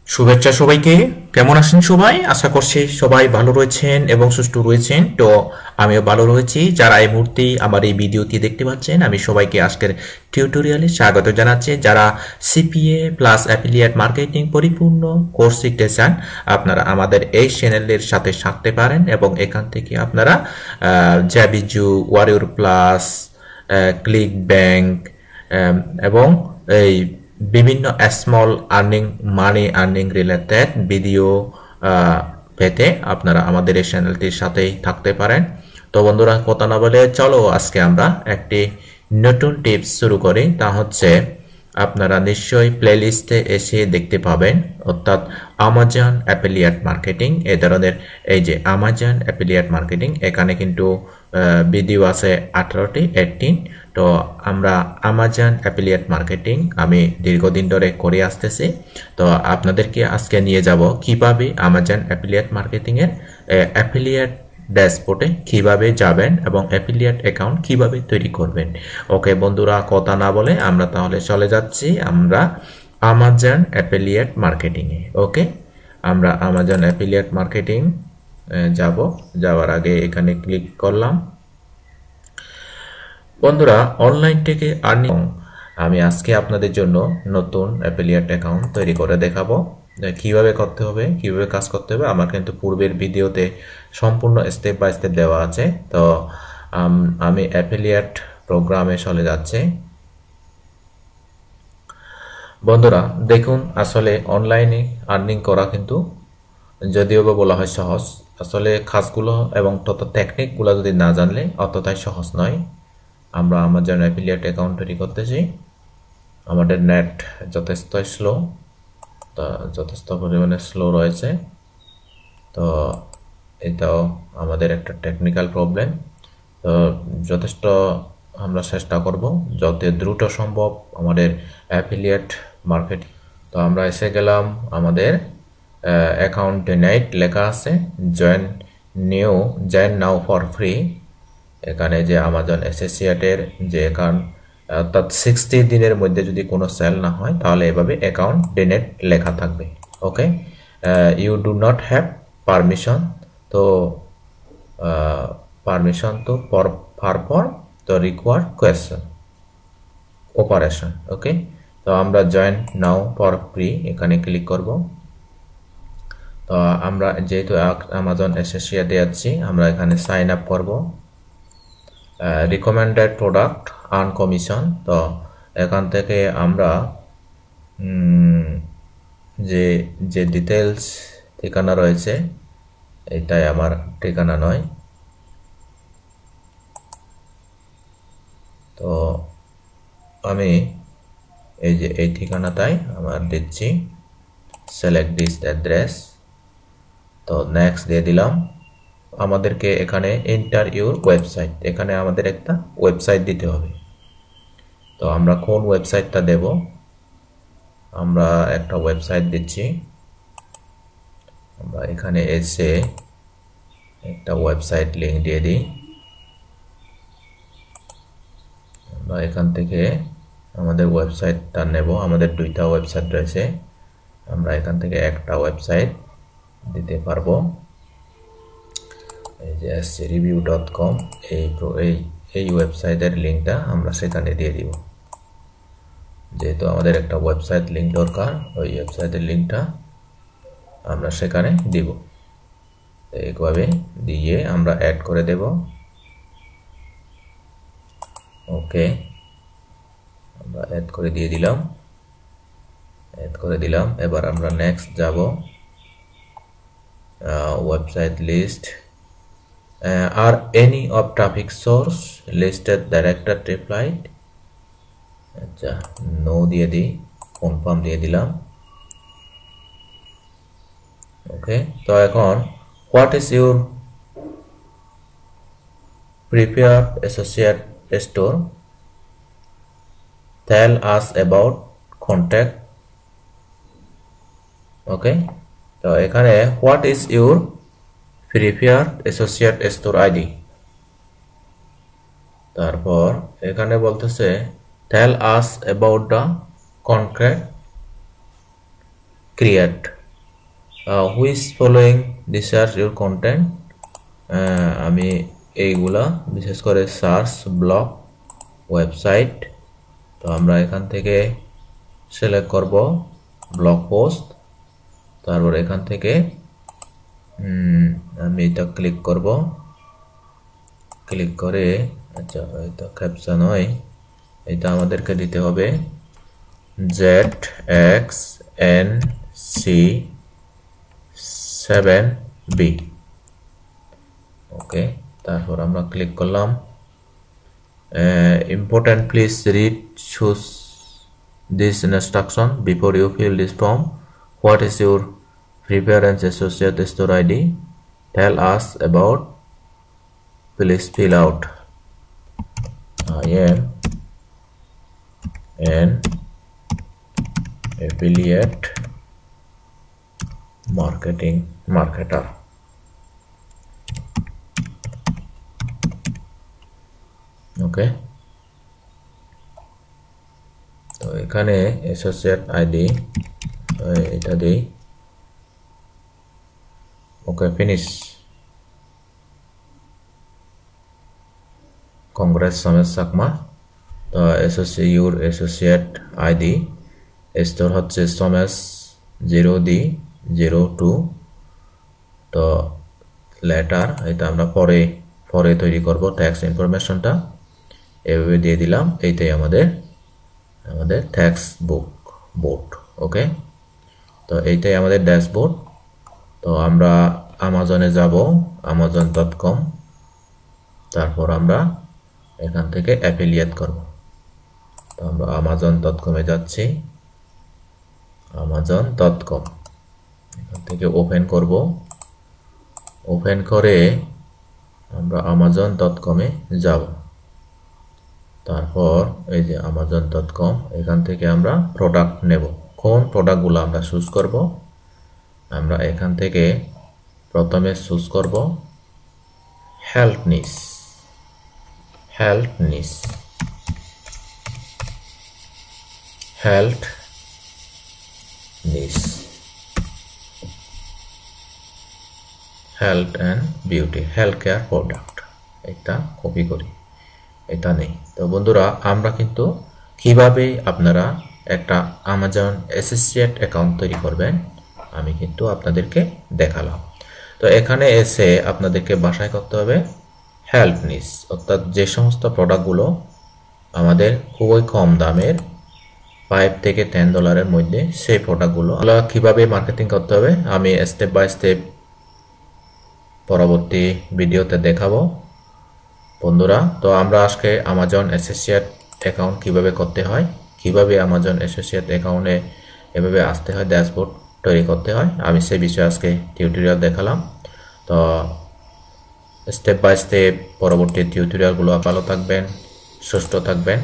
শুভেচ্ছা সবাইকে। কেমন আছেন সবাই? আশা করছি সবাই ভালো রয়েছেন এবং সুস্থ রয়েছেন। তো আমিও ভালো রয়েছি। যারা এই মুহূর্তে আমার এই ভিডিওটি দেখতে পাচ্ছেন, আমি সবাইকে আজকের টিউটোরিয়ালে স্বাগত জানাচ্ছি। যারা সিপিএ প্লাস অ্যাফিলিয়েট মার্কেটিং পরিপূর্ণ কোর্স শিখতে চান, আপনারা আমাদের এই চ্যানেলের সাথে থাকতে পারেন এবং এখান থেকে আপনারা জ্যাবিজু, ওয়ারিয়র প্লাস, ক্লিক ব্যাংক এবং এই বিভিন্ন small earning money earning related video পেতে আপনারা আমাদের এই চ্যানেলটির সাথেই থাকতে পারেন। তো বন্ধুরা, কথা না বলে চলো আজকে আমরা একটি নতুন টিপস শুরু করি। তা হচ্ছে, আপনারা নিশ্চয়ই প্লেলিস্টে এসে দেখতে পাবেন, অর্থাৎ আমাজন অ্যাফিলিয়েট মার্কেটিং। এই ধরনের এই যে আমাজন অ্যাফিলিয়েট মার্কেটিং, এখানে কিন্তু ভিডিও আছে 18টি 18। তো আমরা আমাজন অ্যাফিলিয়েট মার্কেটিং আমি দীর্ঘদিন ধরে করে আসতেছি। তো আপনাদেরকে আজকে নিয়ে যাব কিভাবে আমাজন অ্যাফিলিয়েট মার্কেটিংয়ের অ্যাফিলিয়েট ড্যাশবোর্ডে কিভাবে যাবেন এবং অ্যাফিলিয়েট অ্যাকাউন্ট কিভাবে তৈরি করবেন। ওকে বন্ধুরা, কথা না বলে আমরা তাহলে চলে যাচ্ছি আমরা আমাজন অ্যাফিলিয়েট মার্কেটিংয়ে। ওকে, আমরা আমাজন অ্যাফিলিয়েট মার্কেটিং যাব। যাওয়ার আগে এখানে ক্লিক করলাম। বন্ধুরা, অনলাইন থেকে আর্নিং আমি আজকে আপনাদের জন্য নতুন অ্যাফিলিয়েট অ্যাকাউন্ট তৈরি করে দেখাবো। কিভাবে করতে হবে, কিভাবে কাজ করতে হবে, আমার কিন্তু পূর্বের ভিডিওতে সম্পূর্ণ স্টেপ বাই স্টেপ দেওয়া আছে। তো আমি অ্যাফিলিয়েট প্রোগ্রামে চলে যাচ্ছি। বন্ধুরা দেখুন, আসলে অনলাইনে আর্নিং করা কিন্তু যদিও বা বলা হয় সহজ, আসলে কাজগুলো এবং তত টেকনিকগুলো যদি না জানলে অতটাই সহজ নয়। আমরা আমাজন অ্যাফিলিয়েট অ্যাকাউন্ট তৈরি করতেছি। আমাদের নেট যথেষ্ট স্লো, তা যথেষ্ট পরিমাণে স্লো রয়েছে। তো এটাও আমাদের একটা টেকনিক্যাল প্রবলেম। তো যথেষ্ট আমরা চেষ্টা করব যত দ্রুত সম্ভব আমাদের অ্যাফিলিয়েট মার্কেটিং। তো আমরা এসে গেলাম, আমাদের অ্যাকাউন্ট ডেনাইট লেখা আছে, জয়েন নাও ফর ফ্রি। এখানে যে আমাজন অ্যাসোসিয়েটের যে অ্যাকাউন্ট, অর্থাৎ 60 দিনের মধ্যে যদি কোনো সেল না হয় তাহলে এভাবে অ্যাকাউন্ট ডেনেট লেখা থাকবে। Okay, you do not have permission, to permission to perform to required question operation. Okay, তো আমরা জয়েন নাও ফর ফ্রি এখানে ক্লিক করব। তো আমরা যেহেতু আমাজন অ্যাসোসিয়েটে আছি, আমরা এখানে সাইন আপ করব। রিকমেন্ডেড প্রোডাক্ট আর্ন কমিশন, তো এখান থেকে আমরা যে যে ডিটেলস ঠিকানা রয়েছে, এটাই আমার ঠিকানা নয়। তো আমি এই যে এই ঠিকানাটাই আমার দিচ্ছি, সিলেক্ট দিস অ্যাড্রেস। তো নেক্সট দিয়ে দিলাম। আমাদেরকে এখানে এন্টার ইউর ওয়েবসাইট, এখানে আমাদের একটা ওয়েবসাইট দিতে হবে। তো আমরা কোন ওয়েবসাইটটা দেব, আমরা একটা ওয়েবসাইট দিচ্ছি। আমরা এখানে এসে একটা ওয়েবসাইট লিংক দিয়ে দিই। আমরা এখান থেকে আমাদের ওয়েবসাইটটা নেব। আমাদের দুইটা ওয়েবসাইট রয়েছে, আমরা এখান থেকে একটা ওয়েবসাইট দিতে পারবো। এই যে screview.com, এই ওয়েবসাইটের লিঙ্কটা আমরা সেখানে দিয়ে দিব। যেহেতু আমাদের একটা ওয়েবসাইট লিঙ্ক দরকার, ওই ওয়েবসাইটের লিঙ্কটা আমরা সেখানে দিব। এইভাবে দিয়ে আমরা অ্যাড করে দেব। ওকে, আমরা অ্যাড করে দিয়ে দিলাম, এবার আমরা নেক্সট যাব। Website list, are any of traffic source listed director replied, আচ্ছা নো দিয়ে দিই, কনফার্ম দিয়ে দিলাম। ওকে, তো এখন what is your preferred associate store, tell us about contact. Okay, তো এখানে what is your preferred associate store ID, তারপর এখানে বলতেছে tell us about the contract create. Which following this are your content, আমি এইগুলা বিশেষ করে সার্চ, ব্লগ, ওয়েবসাইট। তো আমরা এখান থেকে সিলেক্ট করব ব্লগ পোস্ট, তারপর এখান থেকে আমি এটা ক্লিক করব, ক্লিক করে আচ্ছা এটা ক্যাপশন হয়, এটা আমাদেরকে দিতে হবে ZXNC7B। ওকে, তারপর আমরা ক্লিক করলাম। Important, please read choose this instruction before you fill this form. What is your preference associate store ID? Tell us about. Please fill out. I am an affiliate marketer. Okay. তো এখানে associate ID এটা দেই। ওকে, finish. Congress সমেশ Chakma. তো associate ID store হচ্ছে সমেশ 0D02। তো letter এটা আমরা পরে তৈরি করব, ট্যাক্স ইনফরমেশনটা এভাবে দিয়ে দিলাম। এইটাই আমাদের ট্যাক্স বোর্ড। ওকে, তো এইটাই আমাদের ড্যাশবোর্ড। তো আমরা আমাজনে যাব, amazon.com, তারপর আমরা এখান থেকে অ্যাফিলিয়েট করব। তো আমরা amazon.com এ যাচ্ছি, amazon.com এখান থেকে ওপেন করব। ওপেন করে আমরা amazon.com এ যাব। তারপর এই যে amazon.com, এখান থেকে আমরা প্রোডাক্ট নেব। কোন প্রোডাক্টগুলো আমরা চুজ করব? আমরা এখান থেকে প্রথমে চুজ করব হেলথ নিস। Health and beauty, health care product. এটা কপি করি, এটা নেই। তো বন্ধুরা, আমরা কিন্তু কিভাবে আপনারা একটা আমাজন অ্যাসোসিয়েট অ্যাকাউন্ট তৈরি করবেন আমি কিন্তু আপনাদেরকে দেখালাম। তো এখানে এসে আপনাদেরকে বাছাই করতে হবে হেল্প নিস, অর্থাৎ যে সমস্ত প্রোডাক্টগুলো আমাদের খুবই কম দামের, $5 থেকে $10 মধ্যে, সেই প্রোডাক্টগুলো কিভাবে মার্কেটিং করতে হবে আমি স্টেপ বাই স্টেপ পরবর্তী ভিডিওতে দেখাবো বন্ধুরা। তো আমরা আজকে আমাজন অ্যাসোসিয়েট অ্যাকাউন্ট কিভাবে করতে হয়, কিভাবে আমাজন অ্যাসোসিয়েট অ্যাকাউন্টে এভাবে আসতে হয়, ড্যাশবোর্ড তৈরি করতে হয়, আমি সেই বিষয়ে আজকে টিউটোরিয়াল দেখালাম। তো স্টেপ বাই স্টেপ পরবর্তী টিউটোরিয়ালগুলো ভালো থাকবেন, সুস্থ থাকবেন।